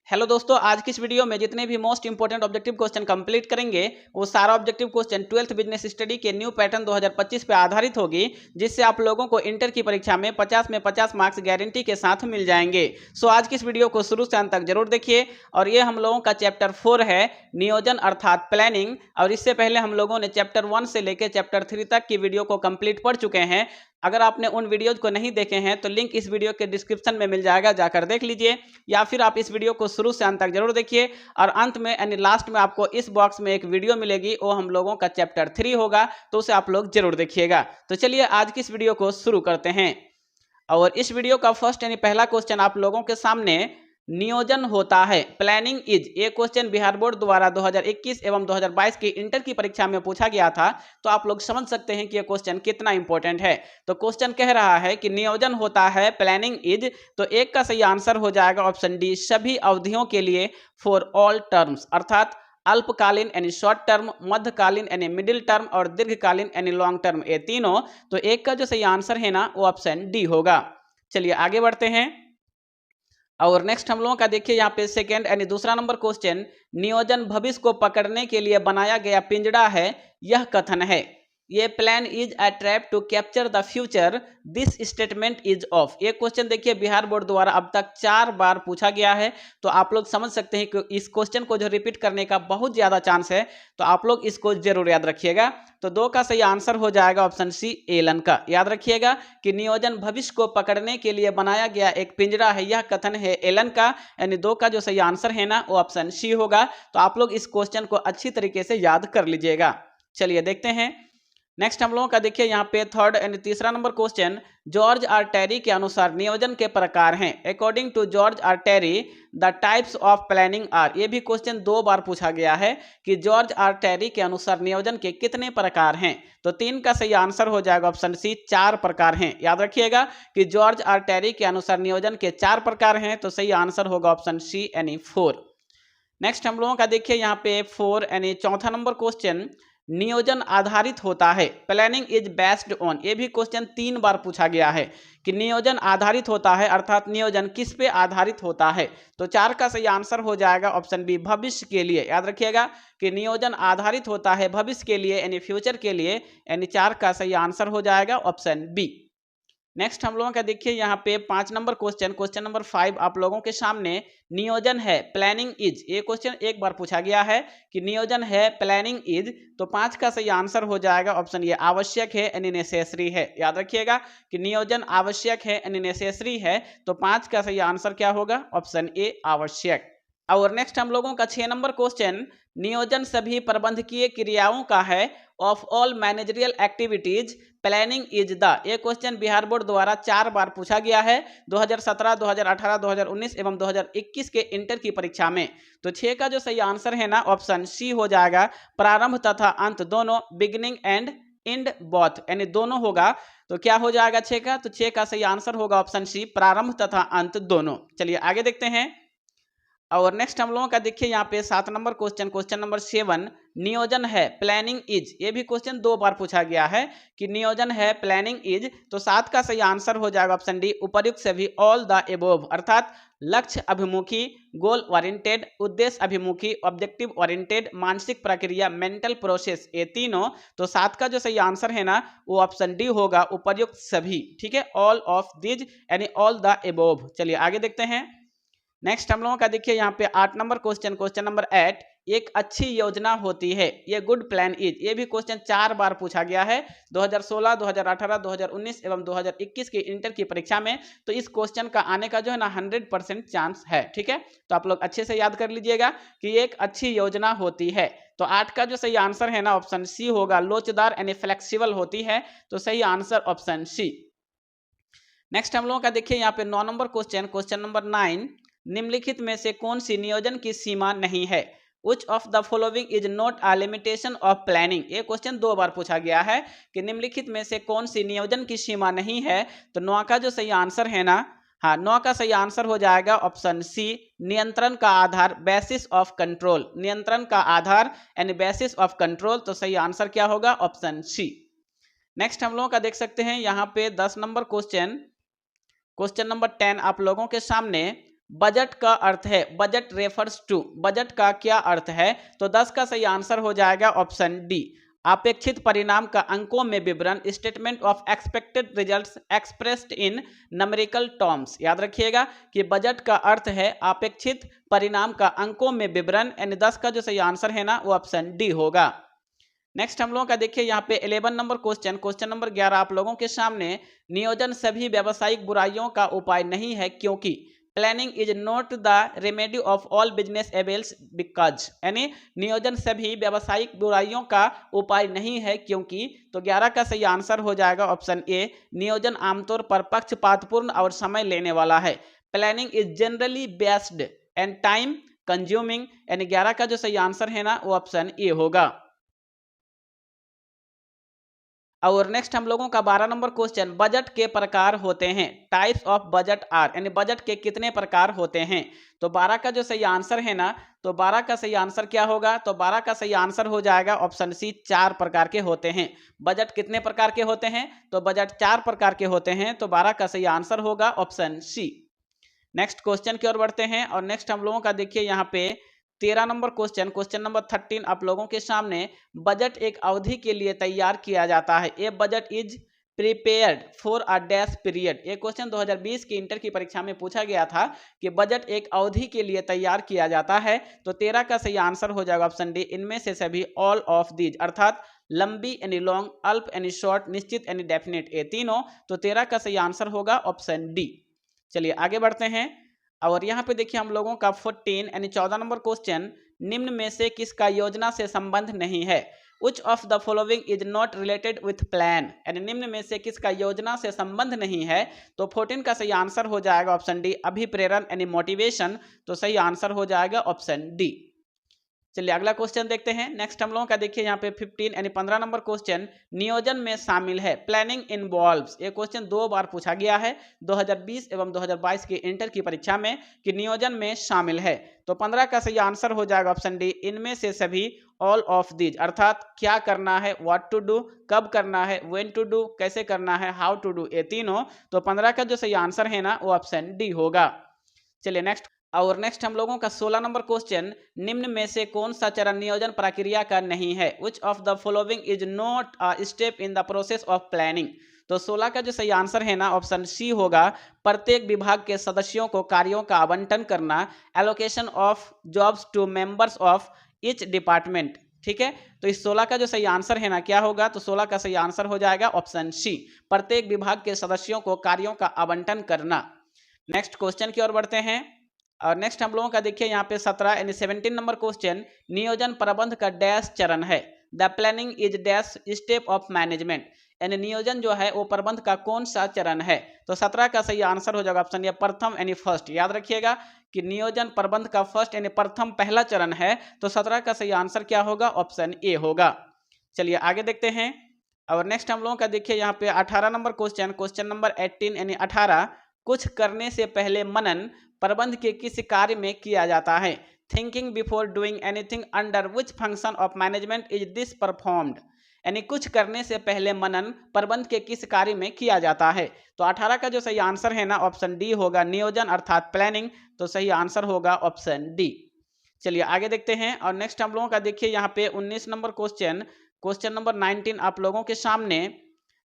Hello दोस्तों, आज की इस वीडियो में जितने भी most important objective question complete करेंगे वो सारा objective question 12th business study के न्यू पैटर्न 2025 पे आधारित होगी, जिससे आप लोगों को इंटर की परीक्षा में 50 में 50 मार्क्स गारंटी के साथ मिल जाएंगे। सो आज की इस वीडियो को शुरू से अंत तक जरूर देखिए। और ये हम लोगों का चैप्टर 4 है, नियोजन अर्थात प्लानिंग। और इससे पहले हम लोगों ने चैप्टर 1 से लेकर चैप्टर 3 तक की वीडियो को कंप्लीट पढ़ चुके हैं। अगर आपने उन वीडियोज को नहीं देखे हैं तो लिंक इस वीडियो के डिस्क्रिप्शन में मिल जाएगा, जाकर देख लीजिए, या फिर आप इस वीडियो को शुरू से अंत तक जरूर देखिए। और अंत में यानी लास्ट में आपको इस बॉक्स में एक वीडियो मिलेगी, वो हम लोगों का चैप्टर 3 होगा, तो उसे आप लोग जरूर देखिएगा। तो चलिए आज की इस वीडियो को शुरू करते हैं। और इस वीडियो का फर्स्ट यानी पहला क्वेश्चन आप लोगों के सामने, नियोजन होता है, प्लानिंग इज। ये क्वेश्चन बिहार बोर्ड द्वारा 2021 एवं 2022 की इंटर की परीक्षा में पूछा गया था। तो आप लोग समझ सकते हैं कि यह क्वेश्चन कितना इंपॉर्टेंट है। तो क्वेश्चन कह रहा है कि नियोजन होता है, प्लानिंग इज। तो एक का सही आंसर हो जाएगा ऑप्शन डी, सभी अवधियों के लिए, फॉर ऑल टर्म्स, अर्थात अल्पकालीन यानी शॉर्ट टर्म, मध्यकालीन यानी मिडिल टर्म और दीर्घकालीन यानी लॉन्ग टर्म, ये तीनों। तो एक का जो सही आंसर है ना वो ऑप्शन डी होगा। चलिए आगे बढ़ते हैं। और नेक्स्ट हम लोगों का देखिए यहाँ पे सेकेंड यानी दूसरा नंबर क्वेश्चन, नियोजन भविष्य को पकड़ने के लिए बनाया गया पिंजड़ा है, यह कथन है। ये plan is a trap to capture the future, this statement is of. ये क्वेश्चन देखिए बिहार बोर्ड द्वारा अब तक 4 बार पूछा गया है। तो आप लोग समझ सकते हैं कि इस क्वेश्चन को जो रिपीट करने का बहुत ज्यादा चांस है, तो आप लोग इसको जरूर याद रखिएगा। तो 2 का सही आंसर हो जाएगा ऑप्शन सी, एलन का। याद रखिएगा कि नियोजन भविष्य को पकड़ने के लिए बनाया गया एक पिंजरा है, यह कथन है एलन का। यानी 2 का जो सही आंसर है ना वो ऑप्शन सी होगा। तो आप लोग इस क्वेश्चन को अच्छी तरीके से याद कर लीजिएगा। चलिए देखते हैं। नेक्स्ट हम लोगों का देखिए यहाँ पे थर्ड यानी तीसरा नंबर क्वेश्चन, जॉर्ज आर टेरी के अनुसार नियोजन के प्रकार हैं। According to George R Terry the types of planning are. ये भी क्वेश्चन 2 बार पूछा गया है कि जॉर्ज आर टेरी के अनुसार नियोजन के कितने प्रकार हैं। तो 3 का सही आंसर हो जाएगा ऑप्शन सी, 4 प्रकार हैं। याद रखिएगा कि जॉर्ज आर टेरी के अनुसार नियोजन के 4 प्रकार हैं। तो सही आंसर होगा ऑप्शन सी यानी 4। नेक्स्ट हम लोगों का देखिए यहाँ पे 4 यानी चौथा नंबर क्वेश्चन, नियोजन आधारित होता है, प्लानिंग इज बेस्ड ऑन। ये भी क्वेश्चन 3 बार पूछा गया है कि नियोजन आधारित होता है, अर्थात नियोजन किस पे आधारित होता है। तो 4 का सही आंसर हो जाएगा ऑप्शन बी, भविष्य के लिए। याद रखिएगा कि नियोजन आधारित होता है भविष्य के लिए यानी फ्यूचर के लिए, यानी 4 का सही आंसर हो जाएगा ऑप्शन बी। नेक्स्ट हम लोगों का देखिए यहाँ पे 5 नंबर क्वेश्चन, क्वेश्चन नंबर 5 आप लोगों के सामने, नियोजन है, प्लानिंग इज। ये क्वेश्चन 1 बार पूछा गया है कि नियोजन है, प्लानिंग इज। तो 5 का सही आंसर हो जाएगा ऑप्शन ये, आवश्यक है यानी नेसेसरी है। याद रखिएगा कि नियोजन आवश्यक है यानी नेसेसरी है। तो 5 का सही आंसर क्या होगा, ऑप्शन ए, आवश्यक। और नेक्स्ट हम लोगों का 6 नंबर क्वेश्चन, नियोजन सभी प्रबंधकीय क्रियाओं का है, of all managerial activities planning is the. ये क्वेश्चन बिहार बोर्ड द्वारा 4 बार पूछा गया है 2017, 2018, 2019 एवं 2021 के इंटर की परीक्षा में। तो 6 का जो सही आंसर है ना ऑप्शन सी हो जाएगा, प्रारंभ तथा अंत दोनों, बिगिनिंग एंड एंड बोथ, यानी दोनों होगा। तो क्या हो जाएगा 6 का, तो 6 का सही आंसर होगा ऑप्शन सी, प्रारंभ तथा अंत दोनों। चलिए आगे देखते हैं। और नेक्स्ट हम लोगों का देखिए यहाँ पे 7 नंबर क्वेश्चन, क्वेश्चन नंबर 7, नियोजन है, प्लानिंग इज। ये भी क्वेश्चन 2 बार पूछा गया है कि नियोजन है, प्लानिंग इज। तो 7 का सही आंसर हो जाएगा ऑप्शन डी, उपर्युक्त सभी, ऑल द एबोव, अर्थात लक्ष्य अभिमुखी, गोल ओरिएंटेड, उद्देश्य अभिमुखी, ऑब्जेक्टिव ओरिएंटेड, मानसिक प्रक्रिया, मेंटल प्रोसेस, ये तीनों। तो 7 का जो सही आंसर है ना वो ऑप्शन डी होगा, उपर्युक्त सभी। ठीक है, ऑल ऑफ दिज यानी ऑल द एबोव। चलिए आगे देखते हैं। नेक्स्ट हम लोगों का देखिए यहाँ पे 8 नंबर क्वेश्चन, क्वेश्चन नंबर 8, एक अच्छी योजना होती है, ये गुड प्लान इज। ये भी क्वेश्चन 4 बार पूछा गया है 2016, 2018, 2019 एवं 2021 की इंटर की परीक्षा में। तो इस क्वेश्चन का आने का जो है ना 100% चांस है। ठीक है, तो आप लोग अच्छे से याद कर लीजिएगा कि एक अच्छी योजना होती है। तो 8 का जो सही आंसर है ना ऑप्शन सी होगा, लोचदार यानी फ्लेक्सिबल होती है। तो सही आंसर ऑप्शन सी। नेक्स्ट हम लोगों का देखिए यहाँ पे 9 नंबर क्वेश्चन, क्वेश्चन नंबर 9, निम्नलिखित में से कौन सी नियोजन की सीमा नहीं है, Which of the following is not a limitation of planning। ये क्वेश्चन 2 बार पूछा गया है कि निम्नलिखित में से कौन सी नियोजन की सीमा नहीं है। तो 9 का जो सही आंसर है ना, हाँ 9 का सही आंसर हो जाएगा ऑप्शन सी, नियंत्रण का आधार, बेसिस ऑफ कंट्रोल। नियंत्रण का आधार यानी बेसिस ऑफ कंट्रोल। तो सही आंसर क्या होगा, ऑप्शन सी। नेक्स्ट हम लोगों का देख सकते हैं यहाँ पे 10 नंबर क्वेश्चन, क्वेश्चन नंबर 10 आप लोगों के सामने, बजट का अर्थ है, बजट रेफर्स टू, बजट का क्या अर्थ है? तो 10 का सही आंसर हो जाएगा ऑप्शन डी, अपेक्षित परिणाम का अंकों में विवरण, statement of expected results expressed in numerical terms. याद रखिएगा कि बजट का अर्थ है अपेक्षित परिणाम का अंकों में विवरण, यानी 10 का जो सही आंसर है ना वो ऑप्शन डी होगा। नेक्स्ट हम लोगों का देखिए यहाँ पे 11 नंबर क्वेश्चन, क्वेश्चन नंबर 11 आप लोगों के सामने, नियोजन सभी व्यावसायिक बुराइयों का उपाय नहीं है क्योंकि planning is not the remedy of all business एबल्स बिकॉज, यानी नियोजन सभी व्यावसायिक बुराइयों का उपाय नहीं है क्योंकि, तो 11 का सही आंसर हो जाएगा ऑप्शन ए, नियोजन आमतौर पर पक्षपातपूर्ण और समय लेने वाला है। Planning is generally based and time consuming, यानी 11 का जो सही आंसर है ना वो ऑप्शन ए होगा। और नेक्स्ट हम लोगों का 12 नंबर क्वेश्चन, बजट के प्रकार होते हैं, टाइप्स ऑफ बजट आर, यानी बजट के कितने प्रकार होते हैं? तो 12 का जो सही आंसर है ना, तो 12 का सही आंसर क्या होगा? तो 12 का सही आंसर हो जाएगा ऑप्शन सी, 4 प्रकार के होते हैं। बजट कितने प्रकार के होते हैं? तो बजट 4 प्रकार के होते हैं, तो 12 का सही आंसर होगा ऑप्शन सी। नेक्स्ट क्वेश्चन की ओर बढ़ते हैं, और नेक्स्ट हम लोगों का देखिए यहाँ पे 13 नंबर क्वेश्चन, क्वेश्चन नंबर 13 आप लोगों के सामने, बजट एक अवधि के लिए तैयार किया जाता है, a budget is prepared for a dash period. ये क्वेश्चन 2020 की इंटर की परीक्षा में पूछा गया था कि बजट एक अवधि के लिए तैयार किया जाता है, तो 13 का सही आंसर हो जाएगा ऑप्शन डी, इनमें से सभी ऑल ऑफ दीज, अर्थात लंबी यानी लॉन्ग, अल्प यानी शॉर्ट, निश्चित यानी डेफिनेट, ये तीनों, तो 13 का सही आंसर होगा ऑप्शन डी। चलिए आगे बढ़ते हैं, और यहाँ पे देखिए हम लोगों का 14 यानी 14 नंबर क्वेश्चन, निम्न में से किसका योजना से संबंध नहीं है? Which of the following is not related with plan, यानी निम्न में से किसका योजना से संबंध नहीं है? तो 14 का सही आंसर हो जाएगा ऑप्शन डी, अभिप्रेरण यानी मोटिवेशन, तो सही आंसर हो जाएगा ऑप्शन डी। चलिए अगला क्वेश्चन देखते हैं। नेक्स्ट हम लोगों का देखिए यहाँ पे 15 यानी 15 नंबर क्वेश्चन, नियोजन में शामिल है, प्लानिंग इन्वॉल्व्स। ये क्वेश्चन 2 बार पूछा गया है 2020 एवं 2022 की इंटर की परीक्षा में कि नियोजन में शामिल है, तो 15 का सही आंसर हो जाएगा ऑप्शन डी, इनमें से सभी ऑल ऑफ दीज, अर्थात क्या करना है, व्हाट टू डू, कब करना है, व्हेन टू डू, कैसे करना है, हाउ टू डू, ये तीनों, तो 15 का जो सही आंसर है ना वो ऑप्शन डी होगा। चलिए नेक्स्ट, और नेक्स्ट हम लोगों का 16 नंबर क्वेश्चन, निम्न में से कौन सा चरण नियोजन प्रक्रिया का नहीं है? Which of the following is not a step in the process of planning? तो 16 का जो सही आंसर है ना ऑप्शन सी होगा, प्रत्येक विभाग के सदस्यों को कार्यों का आवंटन करना, allocation of jobs to members of each department. ठीक है, तो इस 16 का जो सही आंसर है ना क्या होगा? तो 16 का सही आंसर हो जाएगा ऑप्शन सी, प्रत्येक विभाग के सदस्यों को कार्यों का आवंटन करना। नेक्स्ट क्वेश्चन की ओर बढ़ते हैं, और नेक्स्ट हम लोगों का देखिए यहाँ पे 17 यानी 17 नंबर क्वेश्चन, नियोजन प्रबंध का डैश चरण है, the planning is dash step of management, यानी नियोजन जो है वो प्रबंध का कौन सा चरण है? तो 17 का सही आंसर हो जाएगा ऑप्शन ए, प्रथम यानी फर्स्ट। याद रखिएगा कि नियोजन प्रबंध का फर्स्ट यानी प्रथम पहला चरण है, तो 17 का सही आंसर क्या होगा? ऑप्शन ए होगा। चलिए आगे देखते हैं, और नेक्स्ट हम लोगों का देखिए यहाँ पे 18 नंबर क्वेश्चन, क्वेश्चन नंबर 18 यानी 18, कुछ करने से पहले मनन प्रबंध के किस कार्य में किया जाता है? Thinking before doing anything under which function of management is this performed, यानी कुछ करने से पहले मनन प्रबंध के किस कार्य में किया जाता है? तो 18 का जो सही आंसर है ना ऑप्शन डी होगा, नियोजन अर्थात प्लानिंग, तो सही आंसर होगा ऑप्शन डी। चलिए आगे देखते हैं, और नेक्स्ट हम लोगों का देखिए यहाँ पे 19 नंबर क्वेश्चन, क्वेश्चन नंबर 19 आप लोगों के सामने,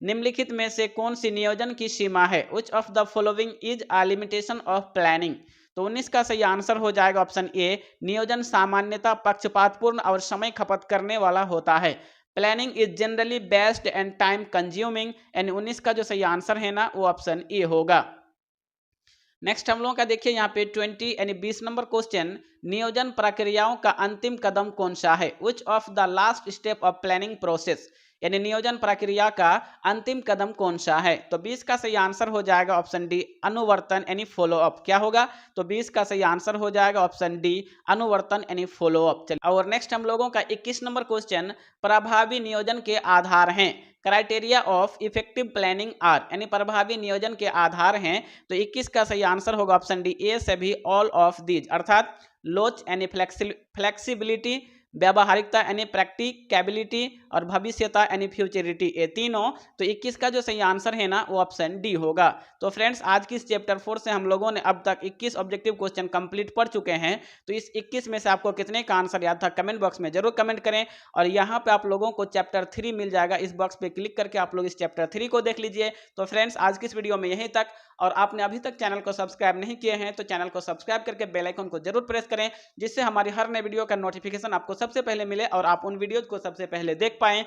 निम्नलिखित में से कौन सी नियोजन की सीमा है? Which of the following is a limitation of planning? तो 19 का सही आंसर हो जाएगा ऑप्शन ए, नियोजन सामान्यतः पक्षपातपूर्ण और समय खपत करने वाला होता है। Planning is generally based and time consuming, यानी 19 का जो सही आंसर है ना वो ऑप्शन ए होगा। नेक्स्ट हम लोगों का देखिए यहाँ पे 20 यानी 20 नंबर क्वेश्चन, नियोजन प्रक्रियाओं का अंतिम कदम कौन सा है? Which of the last step of planning process, यानी नियोजन प्रक्रिया का अंतिम कदम कौन सा है? तो 20 का सही आंसर हो जाएगा ऑप्शन डी, अनुवर्तन यानी फॉलो अप। क्या होगा? तो 20 का सही आंसर हो जाएगा ऑप्शन डी, अनुवर्तन यानी फॉलो अप। और नेक्स्ट हम लोगों का 21 नंबर क्वेश्चन, प्रभावी नियोजन के आधार हैं, criteria of effective planning are, यानी प्रभावी नियोजन के आधार हैं, तो 21 का सही आंसर होगा ऑप्शन डी, ए सभी ऑल ऑफ दीज, अर्थात लोच यानी फ्लेक्सिबिलिटी, व्यावहारिकता यानी प्रैक्टिकेबिलिटी और भविष्यता यानी फ्यूचरिटी, ये तीनों। तो 21 का जो सही आंसर है ना वो ऑप्शन डी होगा। तो फ्रेंड्स आज की इस चैप्टर 4 से हम लोगों ने अब तक 21 ऑब्जेक्टिव क्वेश्चन कंप्लीट पढ़ चुके हैं। तो इस 21 में से आपको कितने का आंसर याद था कमेंट बॉक्स में जरूर कमेंट करें। और यहाँ पे आप लोगों को चैप्टर 3 मिल जाएगा, इस बॉक्स पे क्लिक करके आप लोग इस चैप्टर 3 को देख लीजिए। तो फ्रेंड्स आज की इस वीडियो में यहीं तक, और आपने अभी तक चैनल को सब्सक्राइब नहीं किए हैं तो चैनल को सब्सक्राइब करके बेल आइकन को जरूर प्रेस करें, जिससे हमारी हर नई वीडियो का नोटिफिकेशन आपको सबसे पहले मिले और आप उन वीडियोज को सबसे पहले देख पाएं।